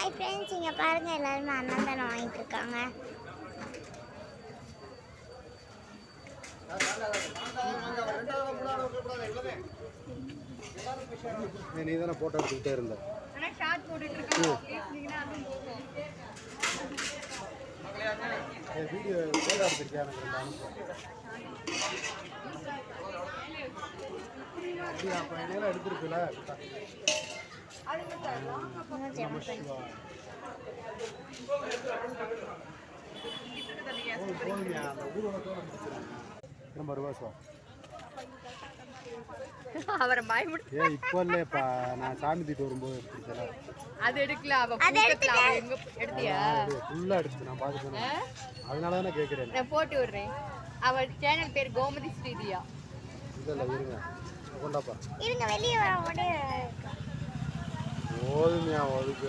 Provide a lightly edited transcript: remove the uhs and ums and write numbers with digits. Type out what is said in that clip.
Hi friends, இங்கே பாருங்கள் எல்லாருமே அன்னதானம் வாங்கிட்டு இருக்காங்க. நீ தானே போட்டோ எடுத்துக்கிட்டே இருந்த. வீடியோ போட்டோ எடுத்துருக்கியா? அப்படியா? அப்போ நேரம் எடுத்துருக்குல்ல. ரொம்ப ரூபா அவரை பயமுடு. இப்போ இல்லைப்பா, நான் சாமி தீட்டு வரும்போது எடுத்துருக்கேன். அது எடுக்கல, அவ கூட்டத்துல அவ எங்க எடுத்தியா? ஃபுல்லா எடுத்து நான் பார்த்துட்டேன். அதனால தான் நான் கேட்குறேன். நான் போட்டு விடுறேன். அவ சேனல் பேர் கோமதி ஸ்ரீதியா. இல்லை இருங்க, கொண்டாப்பா இருங்க வெளியே வர உடனே போதுமையா அதுக்கு